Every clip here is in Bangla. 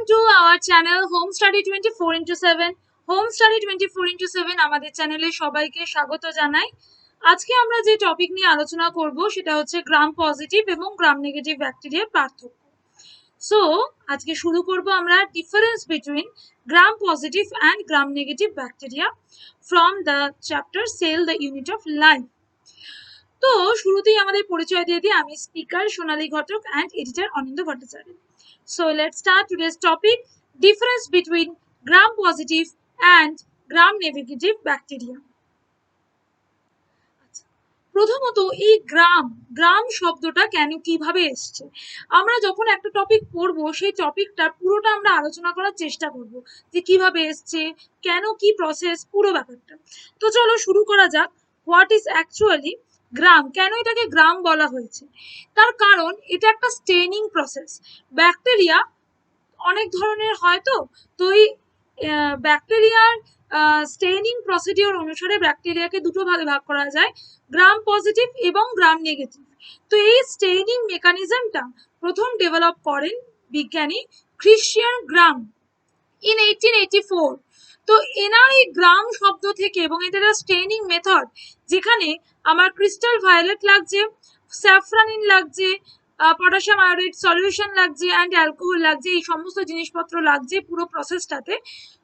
Welcome to our channel Home Study 24/7 Home Study 24/7 আমাদের চ্যানেলে সবাইকে স্বাগত জানাই। আজকে আমরা যে টপিক নিয়ে আলোচনা করব সেটা হচ্ছে গ্রাম পজিটিভ এবং গ্রাম নেগেটিভ ব্যাকটেরিয়ার পার্থক্য। সো আজকে শুরু করব আমরা difference between Gram positive and gram negative bacteria from the chapter cell the unit of life. তো শুরুতেই আমাদের পরিচয় দিয়ে দিই, আমি speaker Sonali Ghatak and editor Anindo Bhattacharya. So let's start today's topic, difference between gram positive and gram negative bacteria. প্রথমত এই গ্রাম শব্দটা কেন কিভাবে এসছে, আমরা যখন একটা টপিক পড়ব সেই টপিকটা পুরোটা আমরা আলোচনা করার চেষ্টা করব যে কিভাবে এসছে, কেন, কি প্রসেস, পুরো ব্যাপারটা। তো চলো শুরু করা যাক। হোয়াট ইজ অ্যাকচুয়ালি গ্রাম, কেন এটাকে গ্রাম বলা হয়েছে? তার কারণ এটা একটা স্টেনিং প্রসেস। ব্যাকটেরিয়া অনেক ধরনের হয়, তো এই ব্যাকটেরিয়ার স্টেনিং প্রসিডিওর অনুসারে ব্যাকটেরিয়াকে দুটো ভাগে ভাগ করা যায়, গ্রাম পজিটিভ এবং গ্রাম নেগেটিভ। তো এই স্টেনিং মেকানিজমটা প্রথম ডেভেলপ করেন বিজ্ঞানী ক্রিশ্চিয়ান গ্রাম ইন 1884। তো এনার এই গ্রাম শব্দ থেকে এবং এটা স্টেনিং মেথড, যেখানে আমার ক্রিস্টাল ভায়োলেট লাগছে, স্যাফরানিন লাগছে, পটাশিয়াম আয়োডাইড সলিউশন লাগছে অ্যান্ড অ্যালকোহল লাগছে, এই সমস্ত জিনিসপত্র লাগছে পুরো প্রসেসটাতে।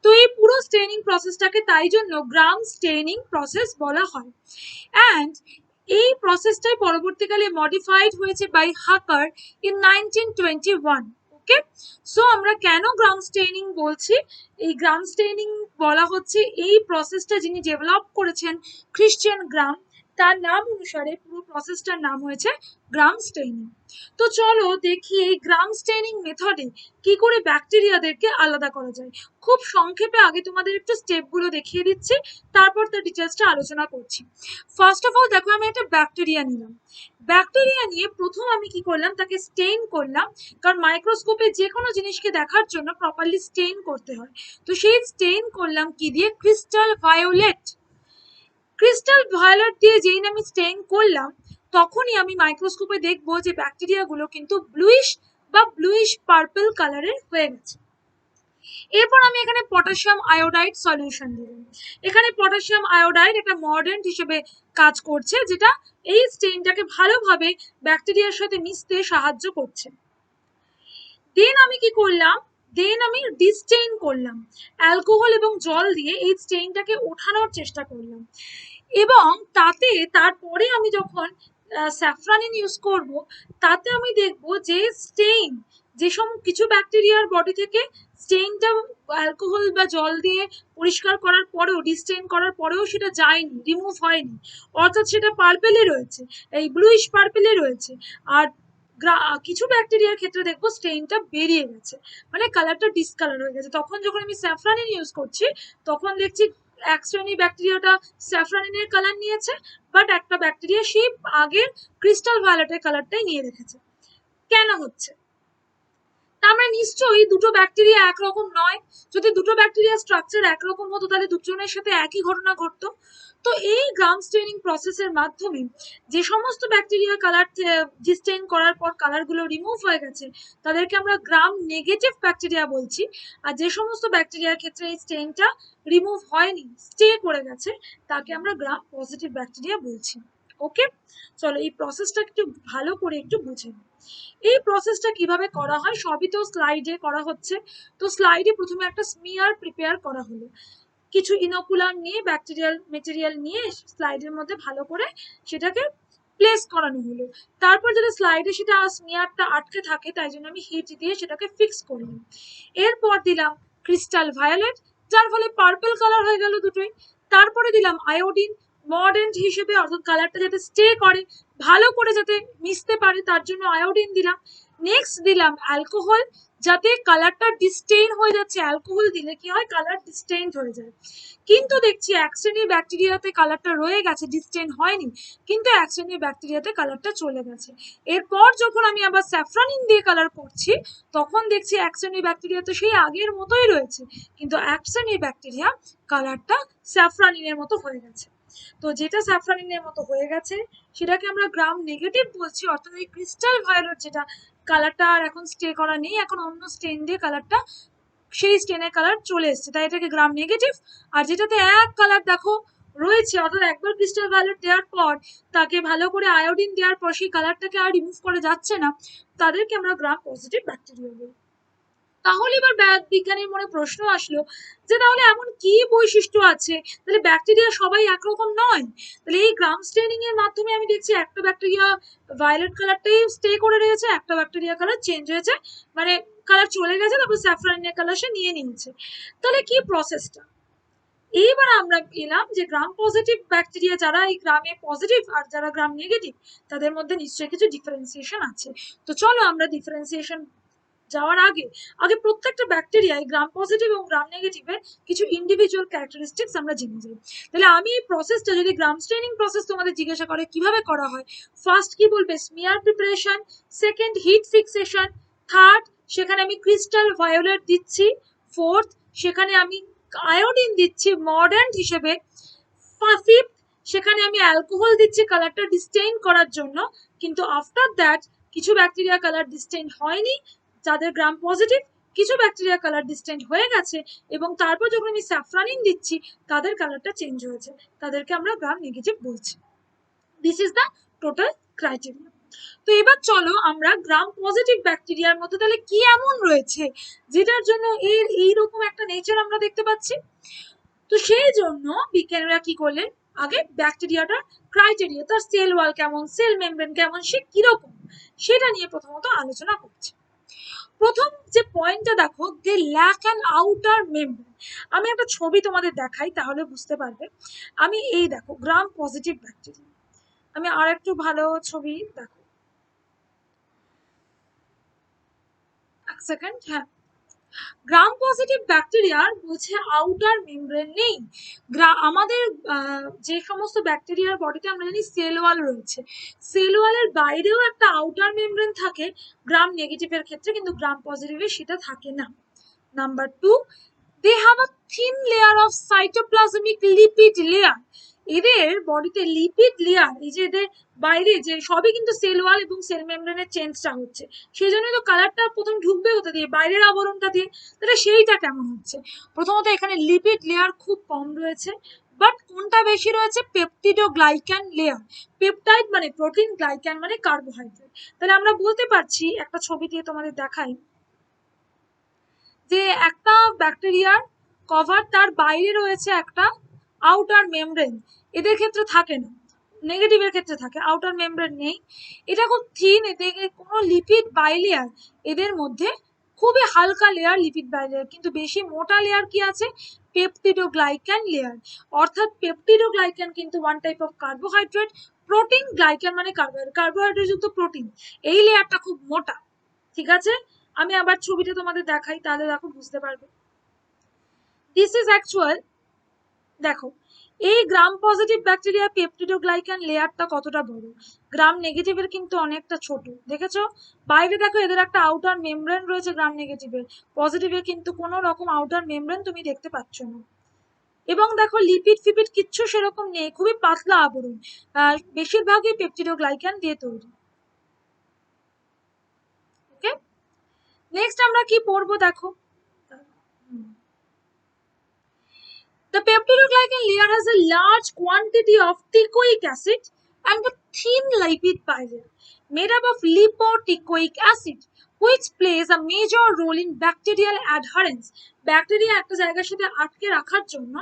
তো এই পুরো স্টেনিং প্রসেসটাকে তাই জন্য গ্রাম স্টেনিং প্রসেস বলা হয়। অ্যান্ড এই প্রসেসটাই পরবর্তীকালে মডিফাইড হয়েছে বাই হাকার ইন 1921। ওকে, সো আমরা কেন গ্রাম স্টেনিং বলছি? এই গ্রাম স্টেনিং বলা হচ্ছে এই প্রসেসটা যিনি ডেভেলপ করেছেন ক্রিশ্চিয়ান গ্রাম, তার নাম অনুসারে পুরো প্রসেসটার নাম হয়েছে গ্রাম স্টেনিং। তো চলো দেখি এই গ্রাম স্টেনিং মেথডে কি করে ব্যাকটেরিয়াদেরকে আলাদা করা যায়। খুব সংক্ষেপে আগে তোমাদের একটু স্টেপগুলো দেখিয়ে দিচ্ছি, তারপর তার ডিটেলসটা আলোচনা করছি। ফার্স্ট অফ অল দেখো, আমি একটা ব্যাকটেরিয়া নিলাম। ব্যাকটেরিয়া নিয়ে প্রথম আমি কি করলাম, তাকে স্টেইন করলাম, কারণ মাইক্রোস্কোপে যে কোনো জিনিসকে দেখার জন্য প্রপারলি স্টেইন করতে হয়। তো সেই স্টেইন করলাম কি দিয়ে? Crystal violet. ক্রিস্টাল ভায়োলেট দিয়ে যেই আমি স্টেইন করলাম, তখনই আমি মাইক্রোস্কোপে দেখবো যে ব্যাকটেরিয়াগুলো কিন্তু ব্লুইশ পার্পল কালারের হয়ে গেছে। এরপর আমি এখানে পটাশিয়াম আয়োডাইড সলিউশন দিলাম। এখানে পটাশিয়াম আয়োডাইড একটা মর্ডেন্ট হিসেবে কাজ করছে, যেটা এই স্টেইনটাকে ভালোভাবে ব্যাকটেরিয়ার সাথে মিশতে সাহায্য করছে। দেন আমি কি করলাম? আমি ডিস্টেইন করলাম, অ্যালকোহল এবং জল দিয়ে এই স্টেইনটাকে ওঠানোর চেষ্টা করলাম। এবং তারপরে আমি যখন স্যাফরানিন ইউজ করব, তাতে আমি দেখব যে স্টেইন, কিছু ব্যাকটেরিয়ার বডি থেকে স্টেইনটা অ্যালকোহল বা জল দিয়ে পরিষ্কার করার পরেও, ডিস্টেইন করার পরেও সেটা যায়নি, রিমুভ হয়নি, অর্থাৎ সেটা পার্পেলে রয়েছে, এই ব্লুইশ পার্পেলে রয়েছে। আর কিছু ব্যাকটেরিয়ার ক্ষেত্রে দেখবো স্টেইনটা বেরিয়ে গেছে, মানে কালারটা ডিসকালার হয়ে গেছে। তখন যখন আমি স্যাফরানিন ইউজ করছি, তখন দেখছি এক শ্রেণী ব্যাকটেরিয়াটা স্যাফরানিনের কালার নিয়েছে, বাট একটা ব্যাকটেরিয়া সেই আগের ক্রিস্টাল ভায়োলেটের কালারটাই নিয়ে রেখেছে। কেন হচ্ছে? তার মানে নিশ্চয়ই দুটো ব্যাকটেরিয়া একরকম নয়। যদি দুটো ব্যাকটেরিয়ার স্ট্রাকচার একরকম হতো, তাহলে দুজনের সাথে একই ঘটনা ঘটতো। তো এই গ্রাম স্টেইনিং প্রসেসের মাধ্যমে যে সমস্ত ব্যাকটেরিয়া কালার ডিস্টেইন করার পর কালারগুলো রিমুভ হয়ে গেছে, তাদেরকে আমরা গ্রাম নেগেটিভ ব্যাকটেরিয়া বলছি। আর যে সমস্ত ব্যাকটেরিয়ার ক্ষেত্রে এই স্টেইনটা রিমুভ হয়নি, স্টে করে গেছে, তাকে আমরা গ্রাম পজিটিভ ব্যাকটেরিয়া বলছি। ওকে, চলো এই প্রসেসটা একটু ভালো করে একটু বুঝে নিই। এই প্রসেসটা কিভাবে করা হয় সবই তো স্লাইডে করা হচ্ছে। তো স্লাইডে প্রথমে একটা স্মিয়ার প্রিপেয়ার করা হলো, কিছু ইনোকুলাম নিয়ে, ব্যাকটেরিয়াল মেটেরিয়াল নিয়ে স্লাইডের মধ্যে ভালো করে সেটাকে প্লেস করানো হলো। তারপর যদি স্লাইডে সেটা স্মিয়ারটা আটকে থাকে, তাই জন্য আমি হিট দিয়ে সেটাকে ফিক্স করলাম। এরপর দিলাম ক্রিস্টাল ভায়োলেট, যার ফলে পার্পল কালার হয়ে গেল দুটোই। তারপরে দিলাম আয়োডিন মর্ডেন্ট হিসেবে, অর্থাৎ কালারটা যাতে স্টে করে, ভালো করে যাতে মিশতে পারে, তার জন্য আয়োডিন দিলাম। নেক্সট দিলাম অ্যালকোহল, যাতে কালারটা ডিস্টেইন হয়ে যাচ্ছে। অ্যালকোহল দিলে কি হয়? কালার ডিস্টেইন হয়ে যায়। কিন্তু দেখছি এক শ্রেণীর ব্যাকটেরিয়াতে কালারটা রয়ে গেছে, ডিস্টেইন হয়নি, কিন্তু এক শ্রেণীর ব্যাকটেরিয়াতে কালারটা চলে গেছে। এরপর যখন আমি আবার স্যাফরানিন দিয়ে কালার করছি, তখন দেখছি এক শ্রেণীর ব্যাকটেরিয়া তো সেই আগের মতোই রয়েছে, কিন্তু এক শ্রেণীর ব্যাকটেরিয়া কালারটা স্যাফরানিনের মতো হয়ে গেছে। তো যেটা স্যাফরানিনের মতো হয়ে গেছে সেটাকে আমরা গ্রাম নেগেটিভ বলছি, অর্থাৎ এই ক্রিস্টাল ভায়োলেট যেটা কালারটা আর এখন স্টে করা নেই, এখন অন্য স্টেন দিয়ে কালারটা, সেই স্টেনের কালার চলে এসছে, তাই এটাকে গ্রাম নেগেটিভ। আর যেটাতে এক কালার দেখো রয়েছে, অর্থাৎ একবার ক্রিস্টাল ভায়োলেট দেওয়ার পর তাকে ভালো করে আয়োডিন দেওয়ার পর সেই কালারটাকে আর রিমুভ করে যাচ্ছে না, তাদেরকে আমরা গ্রাম পজিটিভ ব্যাকটেরিয়া বলি। তাহলে এবার বিজ্ঞানীর মনে প্রশ্ন আসলো যে তাহলে এমন কি বৈশিষ্ট্য আছে, তাহলে ব্যাকটেরিয়া সবাই একরকম নয়। তাহলে এই গ্রাম স্টেনিং এর মাধ্যমে আমি দেখছি একটা ব্যাকটেরিয়া ভায়োলেট কালারটাই স্টে করে রয়েছে, একটা ব্যাকটেরিয়া কালার চেঞ্জ হয়েছে, মানে কালার চলে গেছে, তারপর স্যাফরানের কালার সে নিয়ে নিয়েছে। তাহলে কি প্রসেসটা? এইবার আমরা এলাম যে গ্রাম পজিটিভ ব্যাকটেরিয়া যারা এই গ্রামে পজিটিভ আর যারা গ্রাম নেগেটিভ, তাদের মধ্যে নিশ্চয়ই কিছু ডিফারেন্সিয়েশন আছে। তো চলো আমরা ডিফারেন্সিয়েশন যাওয়ার আগে প্রত্যেকটা ব্যাকটেরিয়ায় গ্রাম পজিটিভ এবং গ্রাম নেগেটিভের কিছু ইন্ডিভিজুয়াল ক্যারেক্টারিস্টিক্স আমরা জেনে যাই। তাহলে আমি এই প্রসেসটা, যদি গ্রাম স্টেনিং প্রসেস তোমাদের জিজ্ঞাসা করে কিভাবে করা হয়, ফার্স্ট কি বলবে? Smear preparation, second heat fixation, third সেখানে আমি ক্রিস্টাল ভায়োলেট দিচ্ছি, ফোর্থ সেখানে আমি আয়োডিন দিচ্ছি মর্ডান্ট হিসেবে, ফিফথ সেখানে আমি অ্যালকোহল দিচ্ছি কালারটা ডিস্টেইন করার জন্য। কিন্তু আফটার দ্যাট কিছু ব্যাকটেরিয়া কালার ডিস্টেইন হয়নি যাদের গ্রাম পজিটিভ, কিছু ব্যাকটেরিয়া কালার ডিস্টেন্ট হয়ে গেছে, এবং তারপর যখন আমি স্যাফরানিন দিচ্ছি তাদের কালারটা চেঞ্জ হয়েছে, তাদেরকে আমরা গ্রাম নেগেটিভ বলছি। This is the total criteria. তো এবার চলো আমরা গ্রাম পজিটিভ ব্যাকটেরিয়ার মধ্যে তাহলে কি এমন রয়েছে যেটার জন্য এর এইরকম একটা নেচার আমরা দেখতে পাচ্ছি। তো সেই জন্য বিজ্ঞানীরা কি করলেন, আগে ব্যাকটেরিয়াটা ক্রাইটেরিয়া, তার সেল ওয়াল কেমন, সেল মেমব্রেন কেমন, সে কিরকম, সেটা নিয়ে প্রথমত আলোচনা করছে। প্রথম যে পয়েন্টটা দেখো, they lack an outer membrane. আমি একটা ছবি তোমাদের দেখাই তাহলে বুঝতে পারবে। আমি এই দেখো গ্রাম পজিটিভ ব্যাকটেরিয়া, আমি আর একটু ভালো ছবি দেখো, এক সেকেন্ড। হ্যাঁ, গ্রাম পজিটিভ ব্যাকটেরিয়ার বলছে আউটার মেমব্রেন নেই। আমাদের যে সমস্ত ব্যাকটেরিয়ার বডিতে আমরা জানি সেল ওয়াল রয়েছে, সেল ওয়ালের বাইরেও একটা আউটার মেমব্রেন থাকে গ্রাম নেগেটিভের ক্ষেত্রে, কিন্তু গ্রাম পজিটিভের সেটা থাকে না। Number two, they have a thin layer of cytoplasmic lipid layer. এদের বডিতে লিপিড লেয়ার, এই যে এদের বাইরে যে সবই কিন্তু সেল ওয়াল এবং সেল মেমব্রেনের চেঞ্জটা হচ্ছে, সেই জন্যই তো কালারটা প্রথম ঢুকবে ওটা দিয়ে, বাইরের আবরণটা দিয়ে। তাহলে সেইটা কেমন হচ্ছে? প্রথমত এখানে লিপিড লেয়ার খুব কম রয়েছে, বাট কোনটা বেশি রয়েছে? পেপটিডোগ্লাইক্যান লেয়ার। পেপটাইড মানে প্রোটিন, গ্লাইক্যান মানে কার্বোহাইড্রেট। তাহলে আমরা বলতে পারছি, একটা ছবি দিয়ে তোমাদের দেখাই, যে একটা ব্যাকটেরিয়ার কভার, তার বাইরে রয়েছে একটা আউটার মেমব্রেন, এদের ক্ষেত্রে থাকে না, নেগেটিভের ক্ষেত্রে থাকে, আউটার মেমব্রেন নেই, এটা খুব থিন, এদের কোনো লিপিড বাইলেয়ার, এদের মধ্যে খুবই হালকা লেয়ার লিপিড বাইলেয়ার, কিন্তু বেশি মোটা লেয়ার কি আছে? Peptidoglycan layer. অর্থাৎ পেপটিডোগ্লাইক্যান কিন্তু one type of carbohydrate, protein, glycan মানে কার্বোহাইড্রেট, কার্বোহাইড্রেট যুক্ত প্রোটিন, এই লেয়ারটা খুব মোটা। ঠিক আছে, আমি আবার ছবিটা তোমাদের দেখাই তাহলে দেখো বুঝতে পারবে। দিস ইজ অ্যাকচুয়াল, দেখো এই গ্রাম পজিটিভ ব্যাকটেরিয়া পেপটিডোগ্লাইক্যান লেয়ারটা কতটা বড়, গ্রাম নেগেটিভের কিন্তু অনেকটা ছোট। দেখেছো বাইরে দেখো এদের একটা আউটার মেমব্রেন রয়েছে গ্রাম নেগেটিভের, পজিটিভের কিন্তু কোনো রকম আউটার মেমব্রেন তুমি দেখতে পাচ্ছ না। এবং দেখো লিপিড ফিপিড কিচ্ছু সেরকম নেই, খুবই পাতলা আবরণ, বেশিরভাগই পেপটিডোগ্লাইক্যান দিয়ে তৈরি। ওকে, নেক্সট আমরা কি পড়বো দেখো। The peptidoglycan layer has a large quantity of teichoic acid and a thin lipid bilayer made up of lipoteichoic acid, which plays a major role in bacterial adherence. Bacteria একটা জায়গার সাথে আটকে রাখার জন্য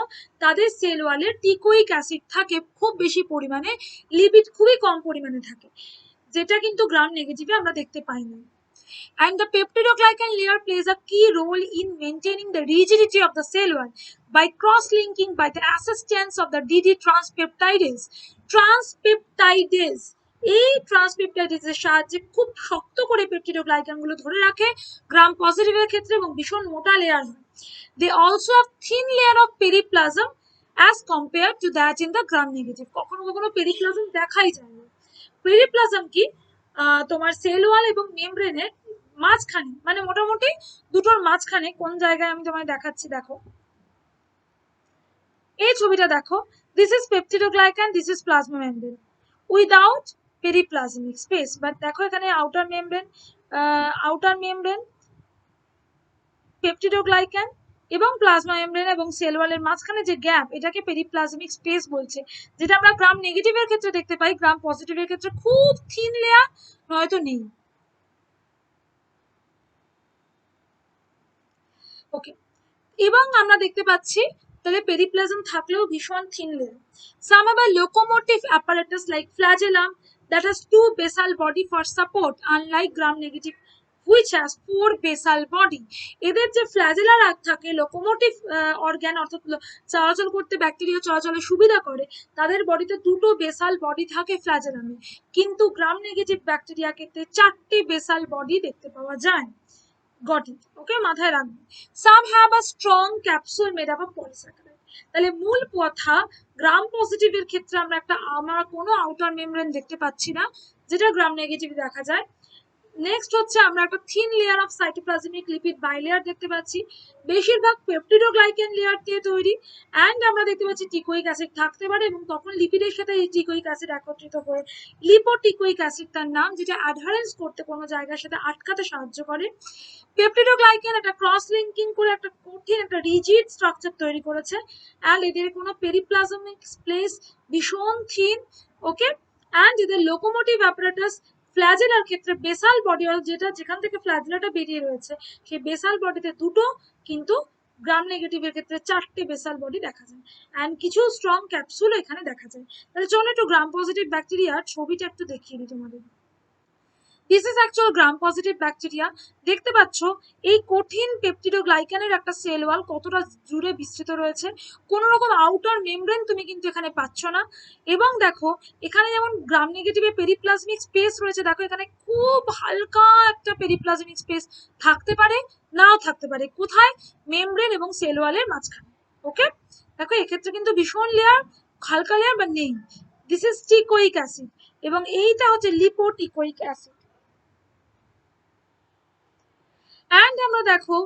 তাদের সেল ওয়ালে টিকোইক অ্যাসিড থাকে খুব বেশি পরিমাণে, লিপিড খুবই কম পরিমাণে থাকে, যেটা কিন্তু গ্রাম নেগেটিভে আমরা দেখতে পাই না। And the peptidoglycan layer plays a key role in maintaining the rigidity of the cell wall by cross-linking by the assistance of the DD transpeptidase. এই ট্রান্সপেপটাইডেজের সাহায্যে খুব শক্ত করে পেপটিডোগ্লাইকান গুলো ধরে রাখে গ্রাম পজিটিভের ক্ষেত্রে, এবং ভীষণ মোটা লেয়ার হয়। They also have thin layer of periplasm as compared to that in the gram negative. কখনো কখনো পেরিপ্লাজম দেখাই যায় না। পেরিপ্লাজম কি? তোমার সেল ওয়াল এবং মেমব্রেনের মাঝখানে, মানে মোটামুটি দুটোর মাঝখানে কোন জায়গায় আমি তোমায় দেখাচ্ছি, দেখো এই ছবিটা দেখো, this is peptidoglycan, this is plasma membrane without periplasmic space. But দেখো এখানে আউটার মেমব্রেন, আউটার মেমব্রেন, পেপটিডোগ্লাইক্যান এবং প্লাজমা মেমব্রেন এবং সেল ওয়ালের মাঝখানে যে গ্যাপ, এটাকে পেরিপ্লাজমিক স্পেস বলছে, যেটা আমরা গ্রাম নেগেটিভের ক্ষেত্রে দেখতে পাই, গ্রাম পজিটিভের ক্ষেত্রে খুব থিন লেয়ার, নয়তো নেই। ওকে, এবং আমরা দেখতে পাচ্ছি তাহলে পেরিপ্লাজম থাকলেও ভীষণ থিন লেয়ার। সাম আবার locomotive apparatus like flagellum that has two basal body for support unlike gram negative which has four basal body। এদের যে ফ্ল্যাজেলার থাকে, লোকোমোটিভ অর্গান, অর্থাৎ চলাচল করতে ব্যাকটেরিয়া চলাচলের সুবিধা করে, তাদের বডিতে দুটো বেসাল বডি থাকে ফ্ল্যাজেলামে, কিন্তু গ্রাম নেগেটিভ ব্যাকটেরিয়া ক্ষেত্রে চারটে বেসাল বডি দেখতে পাওয়া যায়। Got it? ওকে, মাথায় রাখবে। সাম have a strong capsule made up of polysaccharide. তাহলে মূল কথা, গ্রাম পজিটিভের ক্ষেত্রে আমরা কোনো আউটার মেমব্রেন দেখতে পাচ্ছি না, যেটা গ্রাম নেগেটিভ দেখা যায়। নেক্সট হচ্ছে আমরা একটা thin layer of cytoplasmic lipid bilayer দেখতে পাচ্ছি, বেশিরভাগ পেপটিডোগ্লাইকেন লেয়ার দিয়ে তৈরি। অ্যান্ড আমরা দেখতে পাচ্ছি টিকোইক অ্যাসিড থাকতে পারে, এবং তখন লিপিডের সাথে এই টিকোইক অ্যাসিড একত্রিত করে লিপোটিকোইক অ্যাসিড তার নাম, যেটা অ্যাডহারেন্স করতে কোনো জায়গার সাথে আটকাতে সাহায্য করে। পেপটিডোগ্লাইকেন একটা ক্রস লিঙ্কিং করে একটা কঠিন একটা রিজিড স্ট্রাকচার তৈরি করেছে, অ্যান্ড এদের কোনো পেরিপ্লাজমিক স্পেস ভীষণ থিন। ওকে, অ্যান্ড এদের লোকোমোটিভ অ্যাপারেটাস ফ্ল্যাজেলার ক্ষেত্রে বেসাল বডি, যেটা যেখান থেকে ফ্ল্যাজেলাটা বেরিয়ে রয়েছে সেই বেসাল বডিতে দুটো, কিন্তু গ্রাম নেগেটিভের ক্ষেত্রে চারটে বেসাল বডি দেখা যায়, অ্যান্ড কিছু স্ট্রং ক্যাপসুল এখানে দেখা যায়। তাহলে চলো একটু গ্রাম পজিটিভ ব্যাকটেরিয়ার ছবিটা একটু দেখিয়ে দিই তোমাদের। This is actual gram positive bacteria. দেখতে পাচ্ছ এই কঠিন পেপটিডোগ্লাইকানের একটা সেল ওয়াল কতটা জুড়ে বিস্তৃত রয়েছে, কোন রকম আউটার মেমব্রেন তুমি কিন্তু এখানে পাচ্ছ না। এবং দেখো এখানে যেমন গ্রাম নেগেটিভে পেরিপ্লাজমিক স্পেস রয়েছে, দেখো এখানে খুব হালকা একটা পেরিপ্লাজমিক স্পেস থাকতে পারে, নাও থাকতে পারে, কোথায়? মেমব্রেন এবং সেল ওয়ালের মাঝখানে। ওকে, দেখো এক্ষেত্রে কিন্তু ভীষণ লেয়ার, হালকা লেয়ার বা নেই। দিস ইজ টিকোইক অ্যাসিড, এবং এইটা হচ্ছে লিপোটিকোইক অ্যাসিড। অ্যান্ড আমরা দেখো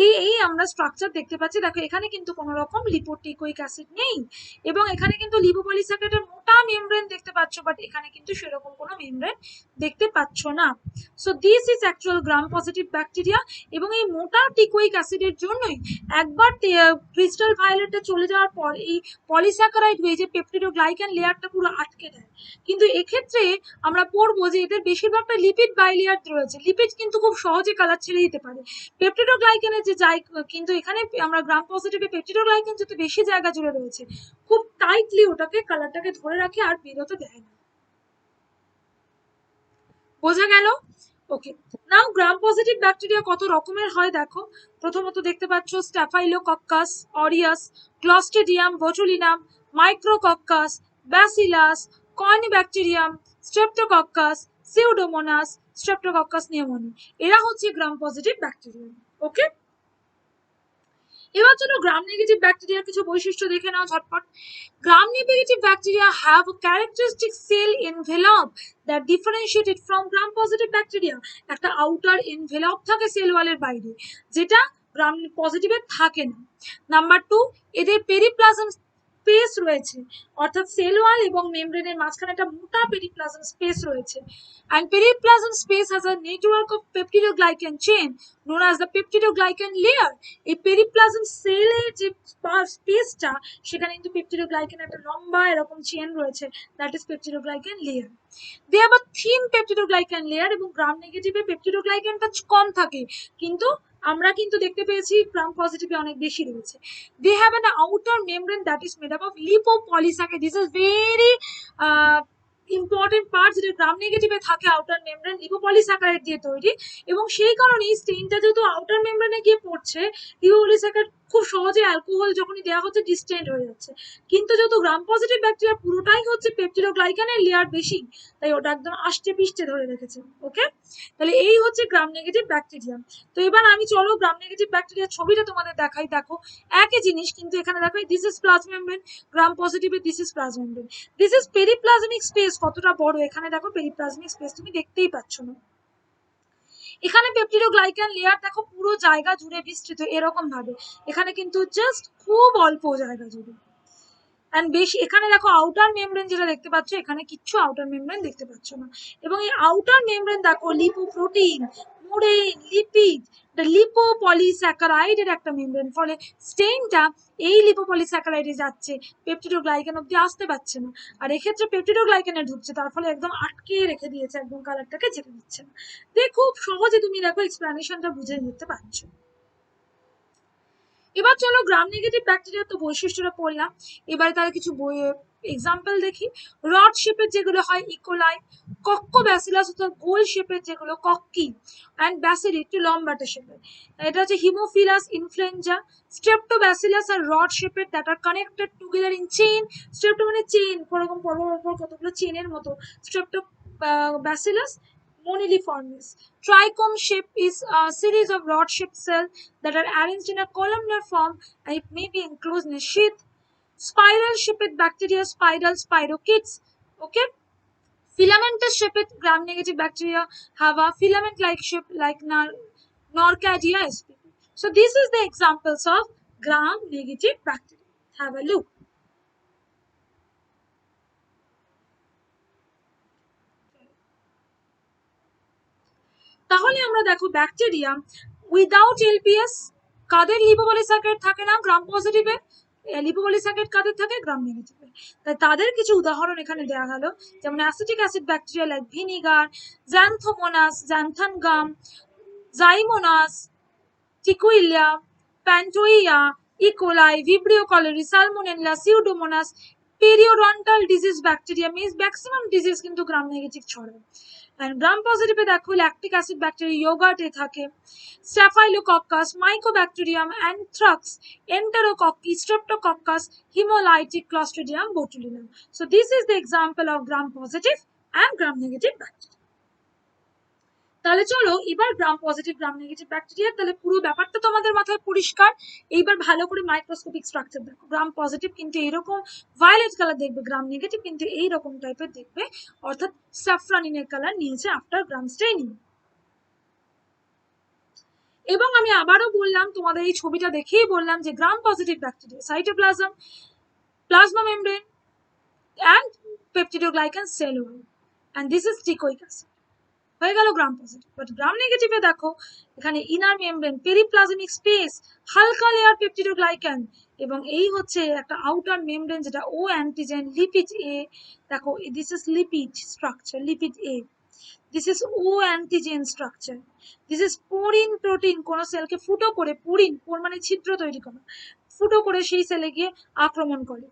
এই আমরা স্ট্রাকচার দেখতে পাচ্ছি, দেখো এখানে কিন্তু কোনো রকম লিপোটিকোইক অ্যাসিড নেই, এবং এখানে কিন্তু লিপোপলিস্যাকারাইডের মোটা মেমব্রেন দেখতে পাচ্ছ, বাট এখানে কিন্তু সেরকম কোনো মেমব্রেন দেখতে পাচ্ছ না। So this is actual gram positive bacteria. এবং এই মোটা টিকোইক অ্যাসিডের জন্যই একবার ক্রিস্টাল ভায়োলেটে চলে যাওয়ার পর এই পলিস্যাকারাইড হয়ে যে পেপটিডোগ্লাইকান লেয়ারটা পুরো আটকে দেয়। কিন্তু এক্ষেত্রে আমরা পড়বো যে এদের বেশিরভাগটা লিপিড বাইলেয়ার রয়েছে, লিপিড কিন্তু খুব সহজে কালার ছেড়ে দিতে পারে। পেপটিডোগ্লাইকানের যে কিন্তু এখানে আমরা গ্রাম পজিটিভে পেপটিডোগ্লাইকান যেহেতু বেশি জায়গা জুড়ে রয়েছে, খুব টাইটলি ওটাকে কালারটাকে ধরে রাখে আর বেরোতে দেয় না। বোঝা গেল? ওকে, নাও গ্রাম পজিটিভ ব্যাকটেরিয়া কত রকমের হয় দেখো। প্রথমত দেখতে পাচ্ছ Staphylococcus aureus, Clostridium botulinum, Micrococcus, Bacillus, Corynebacterium, Streptococcus, Pseudomonas, Streptococcus pneumoniae, এরা হচ্ছে গ্রাম পজিটিভ ব্যাকটেরিয়া। ওকে, এবার জন্য গ্রাম নেগেটিভ ব্যাকটেরিয়ার কিছু বৈশিষ্ট্য দেখে নাও ঝটপট। গ্রাম negative bacteria have a characteristic cell envelope that differentiated from gram positive bacteria। একটা আউটার এনভেলপ থাকে সেল ওয়ালের বাইরে, যেটা গ্রাম পজিটিভের থাকে না। নাম্বার 2, এদের পেরিপ্লাজম স্পেস রয়েছে, অর্থাৎ সেল ওয়াল এবং মেমব্রেনের মাঝখানে একটা মোটা পেরিপ্লাজম স্পেস রয়েছে। and periplasm space has a network of peptidoglycan chain known as the peptidoglycan layer। এই পেরিপ্লাজম সেলের যে স্পেসটা, সেখানে কিন্তু পেপটিডোগ্লাইকান একটা লম্বা এরকম চেন রয়েছে, that is peptidoglycan layer. They have a thin peptidoglycan layer, এবং গ্রাম নেগেটিভে পেপটিডোগ্লাইকানটা কম থাকে, কিন্তু আমরা কিন্তু দেখতে পেয়েছি গ্রাম পজিটিভে অনেক বেশি রয়েছে। They have an outer membrane that is made up of lipopolysaccharide. This is very important part, যেটা গ্রাম নেগেটিভে থাকে আউটার মেমব্রেন লিপোপলিস্যাকারাইড দিয়ে তৈরি, এবং সেই কারণেই স্টেইনটা যেহেতু আউটার মেমব্রেনে গিয়ে পড়ছে, লিপোপলিস্যাকারাইড খুব সহজে অ্যালকোহল যখনই দেওয়া হচ্ছে ডিস্টেন্ট হয়ে যাচ্ছে। কিন্তু যেহেতু গ্রাম পজিটিভ ব্যাকটেরিয়া পুরোটাই হচ্ছে পেপটিডোগ্লাইকানের লেয়ার বেশি, তাই ওটা একদম আষ্টে পিষ্টে ধরে রেখেছে। ওকে, তাহলে এই হচ্ছে গ্রাম নেগেটিভ ব্যাকটেরিয়া। তো এবার আমি চলো গ্রাম নেগেটিভ ব্যাকটেরিয়ার ছবিটা তোমাদের দেখাই। দেখো একই জিনিস, কিন্তু এখানে দেখো this is plasma membrane, gram পজিটিভে this is plasma membrane. This is periplasmic space, কতটা বড় এখানে দেখো পেরিপ্লাজমিক স্পেস তুমি দেখতেই পাচ্ছ না। এখানে পেপটিডোগ্লাইকান লেয়ার দেখো পুরো জায়গা জুড়ে বিস্তৃত এরকম ভাবে, এখানে কিন্তু জাস্ট খুব অল্প জায়গা জুড়ে। এন্ড বেশি এখানে দেখো আউটার মেমব্রেন যেটা দেখতে পাচ্ছ, এখানে কিচ্ছু আউটার মেমব্রেন দেখতে পাচ্ছ না। এবং এই আউটার মেমব্রেন দেখো লিপোপ্রোটিন, মুরেন, লিপিড, লিপোপলিস্যাকারাইডের একটা মেমব্রেন, ফলে স্টেইনটা এই লিপোপলিস্যাকারাইডে যাচ্ছে, পেপটিডোগ্লাইকান অব্দি আসতে পারছে না। আর এক্ষেত্রে পেপটিডোগ্লাইকানে ঢুকছে, তার ফলে একদম আটকে রেখে দিয়েছে, একদম কালারটাকে যেতে দিচ্ছে না। খুব সহজে তুমি দেখো এক্সপ্লানেশনটা বুঝে নিতে পারছো। এবার চলো গ্রাম নেগেটিভ ব্যাকটেরিয়ার তো বৈশিষ্ট্যটা পড়লাম, এবারে তার কিছু এক্সাম্পল দেখি। রড শেপের যেগুলো হয় ইকোলাই, কক্কো ব্যাসিলাস অর্থাৎ গোল শেপের যেগুলো কক্কি, অ্যান্ড ব্যাসিলি একটু লম্বাটে শেপের, এটা হচ্ছে Haemophilus influenzae. Streptobacillus are rod শেপের that are connected together in chain, strepto মানে চেইন, ওরকম পরপর কতগুলো চেইনের মতো, স্ট্রেপ্টোব্যাসিলাস moniliformis. Trichome shape is a series of rod-shaped cells that are arranged in a columnar form and it may be enclosed in a sheath. Spiral-shaped bacteria, spiral spirochetes. Okay. Filamentous shaped gram-negative bacteria have a filament-like shape like Norcadia spp. So this is the examples of gram-negative bacteria. Have a look. তাহলে আমরা দেখো ব্যাকটেরিয়া উইদাউট এলপিএস, কাদের লিপোপলিস্যাকারাইড থাকে না গ্রাম পজিটিভে, লিপোপলিস্যাকারাইড কাদের থাকে গ্রাম নেগেটিভে। তাই তাদের কিছু উদাহরণ এখানে দেওয়া গেল, যেমন acetic acid bacteria like vinegar, Xanthomonas, xanthan gum, Zymomonas, টিকুইলিয়া, Pantoea, E coli, Vibrio cholerae, Salmonella, Pseudomonas. Periodontal disease bacteria means maximum disease কিন্তু গ্রাম নেগেটিভ ছড়ায়। গ্রাম পজিটিভে দেখো ল্যাকটিক অ্যাসিড ব্যাকটেরিয়া ইয়োগার্টে থাকে, Staphylococcus, Mycobacterium, anthrax, enterococci, Streptococcus, haemolytic, Clostridium botulinum. So this is the example of gram positive and gram negative bacteria. তাহলে চলো এবার gram positive gram negative bacteria তাহলে পুরো ব্যাপারটা তোমাদের মাথায় পরিষ্কার। এইবার ভালো করে মাইক্রোস্কোপিক স্ট্রাকচার দেখো, গ্রাম পজিটিভ কিন্তু এরকম ভায়োলেট কালার দেখবে, গ্রাম নেগেটিভ কিন্তু এইরকম টাইপের দেখবে, অর্থাৎ স্যাফরানিনের কালার নিয়েছে আফটার গ্রাম স্টেইনিং। এবং আমি আবারও বললাম তোমাদের এই ছবিটা দেখেই বললাম যে গ্রাম positive bacteria cytoplasm, plasma membrane and peptidoglycan cell wall, and this is টিকোইক acid. হয়ে গেল গ্রাম পজিটিভ। বাট গ্রাম নেগেটিভে দেখো এখানে ইনার মেমব্রেন, পেরিপ্লাজমিক স্পেস, হালকা লেয়ার পেপটিডোগ্লাইকান, এবং এই হচ্ছে একটা আউটার মেমব্রেন যেটা ও অ্যান্টিজেন লিপিড এ। দেখো this is lipid structure, lipid A. This is O antigen structure. This is porin protein, কোন সেলকে ফুটো করে, পোরিন পোর মানে ছিদ্র তৈরি করা, ফুটো করে সেই সেলে গিয়ে আক্রমণ করে।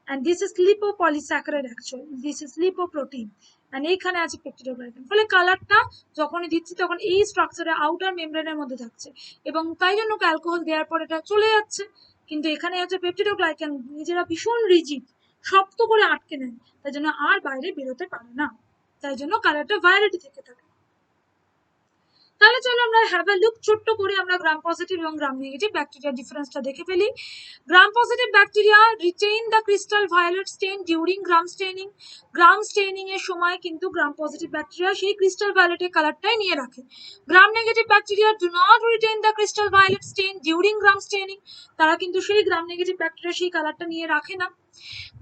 and this is lipopolysaccharide actually, this is lipoprotein, and এইখানে আছে পেপটিডোগ্লাইকান। ফলে কালারটা যখনই দিচ্ছি তখন এই স্ট্রাকচারে আউটার মেমব্রেনের মধ্যে থাকছে, এবং তাই জন্য অ্যালকোহল দেওয়ার পর এটা চলে যাচ্ছে। কিন্তু এখানে হচ্ছে পেপটিডোগ্লাইকান নিজেরা ভীষণ রিজিড, শক্ত করে আটকে নেয়, তাই জন্য আর বাইরে বেরোতে পারে না, তাই জন্য কালারটা ভায়োলেট থেকে থাকে। তাহলে চলো আমরা হ্যাভ আ লুক ছোট্ট করে আমরা গ্রাম পজিটিভ এবং গ্রাম নেগেটিভ ব্যাকটেরিয়া ডিফারেন্সটা দেখে ফেলি। Gram positive bacteria retain the crystal violet stain during Gram staining. Gram staining এর সময় কিন্তু গ্রাম পজিটিভ ব্যাকটেরিয়া সেই ক্রিস্টাল ভায়োলেটের কালারটাই নিয়ে রাখে। Gram negative bacteria do not retain the crystal violet stain during Gram staining, তারা কিন্তু সেই গ্রাম নেগেটিভ ব্যাকটেরিয়া সেই কালারটা নিয়ে রাখে না।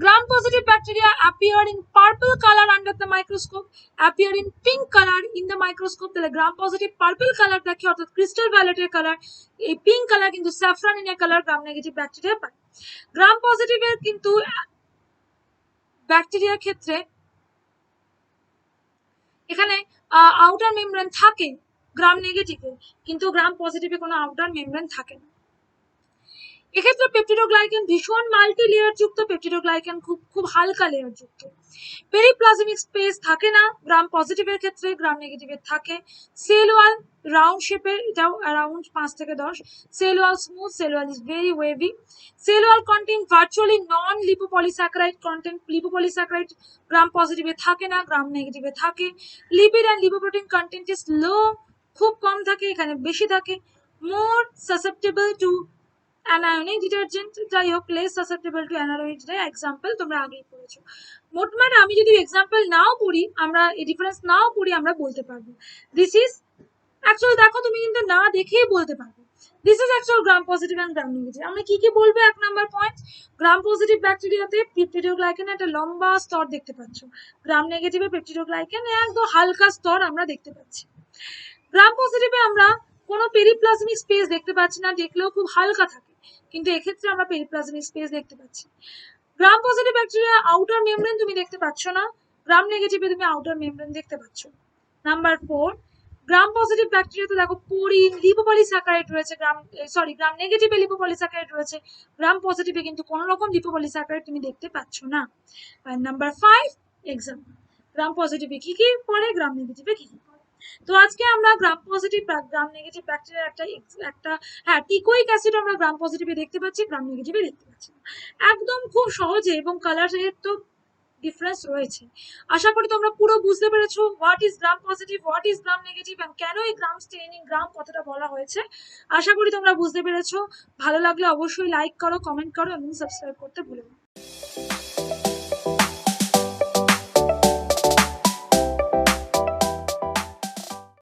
Gram-positive bacteria appear in purple color under the microscope, appear in pink color in the microscope. তাহলে gram-positive purple color দেখে অর্থাৎ crystal violet কালার, এই pink color কিন্তু saffron কালার gram-negative ব্যাকটেরিয়া পায়। gram-positive এর কিন্তু ব্যাকটেরিয়ার ক্ষেত্রে এখানে আউটার মেমব্রেন থাকে গ্রাম নেগেটিভে, কিন্তু গ্রাম পজিটিভে কোনো আউটার মেমব্রেন থাকে না। এক্ষেত্রে পেপটিডোগ্লাইকান ভীষণ মাল্টি লেয়ার যুক্ত, পেপটিডোগ্লাইকান খুব হালকা লেয়ার যুক্ত। পেরিপ্লাজমিক স্পেস থাকে না গ্রাম পজিটিভের ক্ষেত্রে, গ্রাম নেগেটিভের থাকে। সেল ওয়াল রাউন্ড শেপের, এটাও অ্যারাউন্ড 5 থেকে 10। Cell wall smooth, cell wall is very wavy. Cell wall content virtually non lipopolysaccharide content, lipopolysaccharide gram পজিটিভে থাকে না, গ্রাম নেগেটিভে থাকে। Lipid and lipoprotein content is low, খুব কম থাকে, এখানে বেশি থাকে। More susceptible to anionic detergent, যাই হোক less susceptible to anionic detergent, example তোমরা আগেই পড়েছো। মোটমাট আমি যদি এক্সাম্পল নাও পড়ি, আমরা এই ডিফারেন্স নাও পড়ি, আমরা বলতে পারবো। দিস ইজ অ্যাকচুয়ালি দেখো তুমি কিন্তু না দেখেই বলতে পারবে। This is actual gram positive and gram negative. আমরা কি কি বলবো? 1 নাম্বার পয়েন্ট, গ্রাম পজিটিভ ব্যাকটেরিয়াতে পেপটিডোগ্লাইকেন একটা লম্বা স্তর দেখতে পাচ্ছ, গ্রাম নেগেটিভে পেপটিডোগ্লাইকেন একদম হালকা স্তর আমরা দেখতে পাচ্ছি। গ্রাম পজিটিভে আমরা কোনো পেরিপ্লাজমিক স্পেস দেখতে পাচ্ছি না, দেখলেও খুব হালকা থাকে, কিন্তু এক্ষেত্রে আমরা পেরিপ্লাজমিক স্পেস দেখতে পাচ্ছি। গ্রাম পজিটিভ ব্যাকটেরিয়া আউটার মেমব্রেন তুমি দেখতে পাচ্ছ না, গ্রাম নেগেটিভে তুমি আউটার মেমব্রেন দেখতে পাচ্ছ। নাম্বার 4, গ্রাম পজিটিভ ব্যাকটেরিয়াতে দেখো লিপোপলিস্যাকারাইড রয়েছে, গ্রাম নেগেটিভে লিপোপলিস্যাকারাইড রয়েছে, গ্রাম পজিটিভে কিন্তু কোনো রকম লিপোপলিস্যাকারাইড তুমি দেখতে পাচ্ছ না। আর নাম্বার 5, এক্সাম্পল, গ্রাম পজিটিভে কি কি পড়ে, গ্রাম নেগেটিভে কি কি পড়ে। তো আজকে আমরা গ্রাম পজিটিভ গ্রাম নেগেটিভ ব্যাকটেরিয়ার একটা হ্যাঁ, টিকোইক অ্যাসিড আমরা গ্রাম পজিটিভে দেখতে পাচ্ছি, গ্রাম নেগেটিভে দেখতে পাচ্ছি না। একদম খুব সহজে, এবং কালারের তো ডিফারেন্স রয়েছে। আশা করি তোমরা পুরো বুঝতে পেরেছো what is gram positive, what is gram negative, এবং কেন এই গ্রাম স্টেইনিং, গ্রাম কথাটা বলা হয়েছে। আশা করি তোমরা বুঝতে পেরেছো। ভালো লাগলে অবশ্যই লাইক করো, কমেন্ট করো এবং সাবস্ক্রাইব করতে ভুলো না।